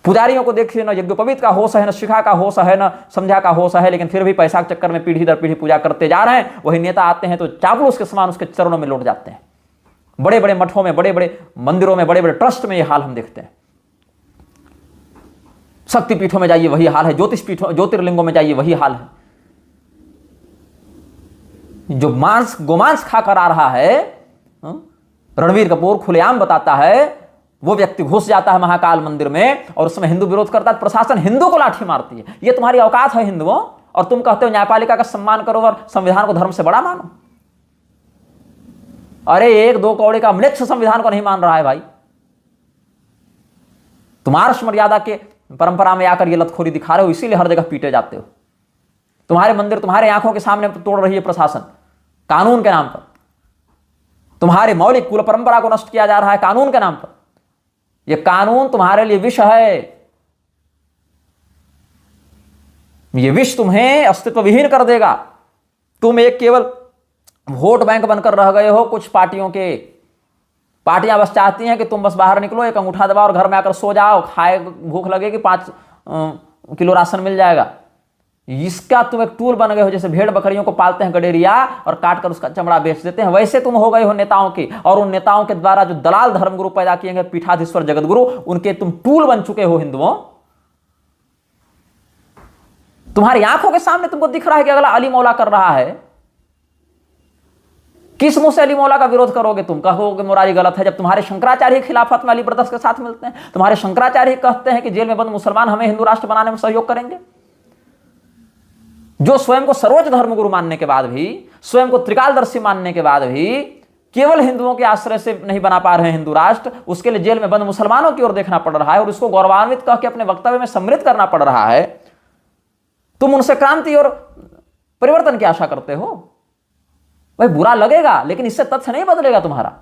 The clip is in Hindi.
पुजारियों को देखिए, ना यज्ञोपवीत का होश है, ना शिखा का होश है, ना संध्या का होश है, लेकिन फिर भी पैसा के चक्कर में पीढ़ी दर पीढ़ी पूजा करते जा रहे हैं। वही नेता आते हैं तो चापलूस के समान उसके चरणों में लौट जाते हैं। बड़े बड़े मठों में, बड़े बड़े मंदिरों में, बड़े बड़े ट्रस्ट में यह हाल हम देखते हैं। शक्तिपीठों में जाइए वही हाल है, ज्योतिष पीठों, ज्योतिर्लिंगों में जाइए वही हाल है। जो गोमांस खाकर आ रहा है, रणवीर कपूर खुलेआम बताता है, वो व्यक्ति घुस जाता है महाकाल मंदिर में और उसमें हिंदू विरोध करता है, प्रशासन हिंदू को लाठी मारती है। ये तुम्हारी औकात है हिंदुओं, और तुम कहते हो न्यायपालिका का सम्मान करो और संविधान को धर्म से बड़ा मानो। अरे एक दो कौड़े का मृक्ष संविधान को नहीं मान रहा है भाई। तुम आर्ष मर्यादा के परंपरा में आकर ये लतखोरी दिखा रहे हो, इसीलिए हर जगह पीटे जाते हो। तुम्हारे मंदिर तुम्हारे आंखों के सामने तोड़ रही है प्रशासन कानून के नाम पर। तुम्हारे मौलिक कुल परंपरा को नष्ट किया जा रहा है कानून के नाम पर। यह कानून तुम्हारे लिए विष है। यह विष तुम्हें अस्तित्व विहीन कर देगा। तुम एक केवल वोट बैंक बनकर रह गए हो कुछ पार्टियों के। पार्टियां बस चाहती हैं कि तुम बस बाहर निकलो, एक अंगूठा दबाओ और घर में आकर सो जाओ, खाए, भूख लगेगी 5 किलो राशन मिल जाएगा। इसका तुम एक टूल बन गए हो। जैसे भेड़ बकरियों को पालते हैं गडेरिया और काट कर उसका चमड़ा बेच देते हैं, वैसे तुम हो गए हो नेताओं के। और उन नेताओं के द्वारा जो दलाल धर्मगुरु पैदा किए गए, पीठाधीश्वर जगतगुरु, उनके तुम टूल बन चुके हो हिंदुओं। तुम्हारी आंखों के सामने तुमको दिख रहा है कि अगला अली मौला कर रहा है। किस मुंह से अली मौला का विरोध करोगे? तुम कहोगे मुरारी गलत है, जब तुम्हारे शंकराचार्य खिलाफत में अली ब्रदर्स के साथ मिलते हैं। तुम्हारे शंकराचार्य कहते हैं कि जेल में बंद मुसलमान हमें हिंदू राष्ट्र बनाने में सहयोग करेंगे। जो स्वयं को सर्वोच्च धर्मगुरु मानने के बाद भी, स्वयं को त्रिकालदर्शी मानने के बाद भी केवल हिंदुओं के आश्रय से नहीं बना पा रहे हैं हिंदू राष्ट्र, उसके लिए जेल में बंद मुसलमानों की ओर देखना पड़ रहा है और उसको गौरवान्वित कह के अपने वक्तव्य में सम्मिलित करना पड़ रहा है। तुम उनसे क्रांति और परिवर्तन की आशा करते हो। भाई बुरा लगेगा, लेकिन इससे तथ्य नहीं बदलेगा तुम्हारा।